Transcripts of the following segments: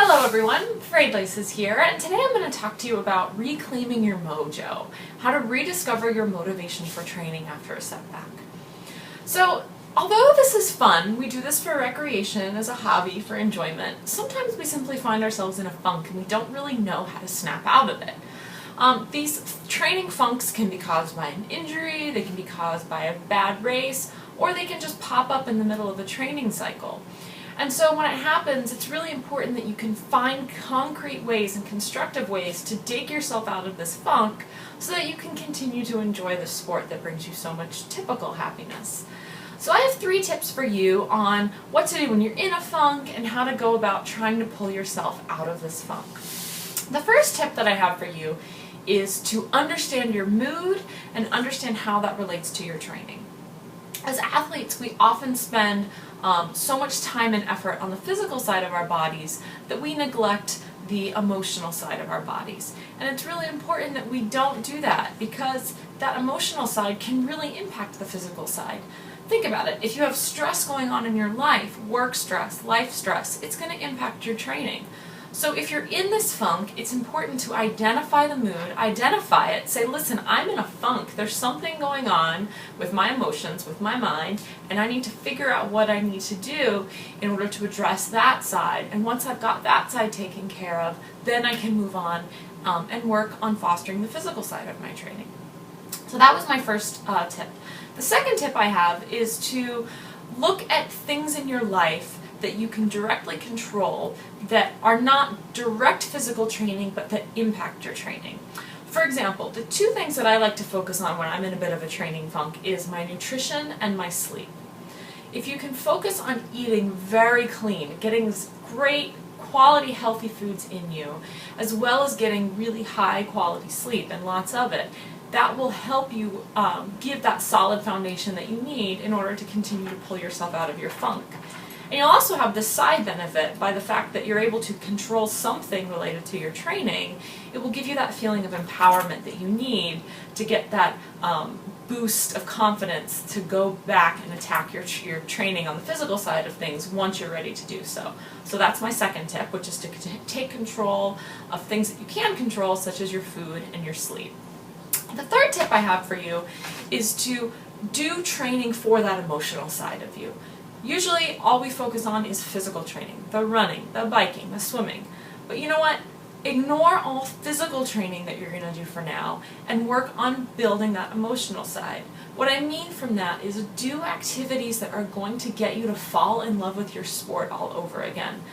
Hello everyone, Frayed Laces here, and today I'm going to talk to you about reclaiming your mojo, how to rediscover your motivation for training after a setback. So, although this is fun, we do this for recreation, as a hobby, for enjoyment, sometimes we simply find ourselves in a funk and we don't really know how to snap out of it. These training funks can be caused by an injury, they can be caused by a bad race, or they can just pop up in the middle of a training cycle. And so when it happens, it's really important that you can find concrete ways and constructive ways to dig yourself out of this funk so that you can continue to enjoy the sport that brings you so much typical happiness. So I have 3 tips for you on what to do when you're in a funk and how to go about trying to pull yourself out of this funk. The first tip that I have for you is to understand your mood and understand how that relates to your training. As athletes, we often spend so much time and effort on the physical side of our bodies that we neglect the emotional side of our bodies. And it's really important that we don't do that, because that emotional side can really impact the physical side. Think about it. If you have stress going on in your life, work stress, life stress, it's going to impact your training. So if you're in this funk, it's important to identify the mood, identify it, say, listen, I'm in a funk. There's something going on with my emotions, with my mind, and I need to figure out what I need to do in order to address that side. And once I've got that side taken care of, then I can move on and work on fostering the physical side of my training. So that was my first tip. The second tip I have is to look at things in your life that you can directly control that are not direct physical training but that impact your training. For example, the 2 things that I like to focus on when I'm in a bit of a training funk is my nutrition and my sleep. If you can focus on eating very clean, getting great quality healthy foods in you, as well as getting really high quality sleep and lots of it, that will help you give that solid foundation that you need in order to continue to pull yourself out of your funk. And you'll also have this side benefit by the fact that you're able to control something related to your training. It will give you that feeling of empowerment that you need to get that boost of confidence to go back and attack your training on the physical side of things once you're ready to do so. So that's my second tip, which is to take control of things that you can control, such as your food and your sleep. The third tip I have for you is to do training for that emotional side of you. Usually all we focus on is physical training, the running, the biking, the swimming. But you know what? Ignore all physical training that you're going to do for now and work on building that emotional side. What I mean from that is do activities that are going to get you to fall in love with your sport all over again.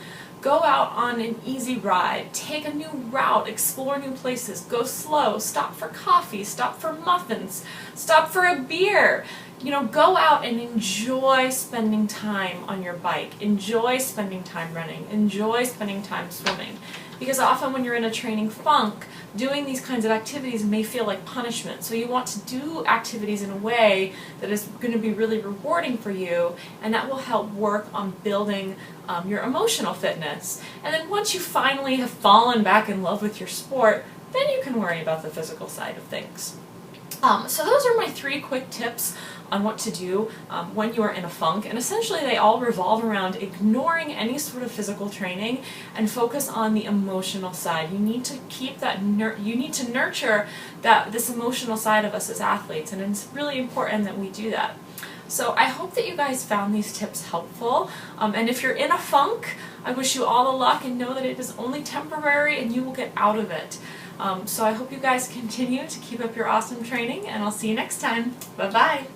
Go out on an easy ride, take a new route, explore new places, go slow, stop for coffee, stop for muffins, stop for a beer. You know, go out and enjoy spending time on your bike, enjoy spending time running, enjoy spending time swimming. Because often when you're in a training funk, doing these kinds of activities may feel like punishment. So you want to do activities in a way that is going to be really rewarding for you, and that will help work on building your emotional fitness. And then once you finally have fallen back in love with your sport, then you can worry about the physical side of things. So those are my 3 quick tips on what to do when you are in a funk, and essentially they all revolve around ignoring any sort of physical training and focus on the emotional side. You need to keep that you need to nurture this emotional side of us as athletes, and it's really important that we do that. So I hope that you guys found these tips helpful, and if you're in a funk, I wish you all the luck, and know that it is only temporary and you will get out of it. So I hope you guys continue to keep up your awesome training, and I'll see you next time. Bye-bye!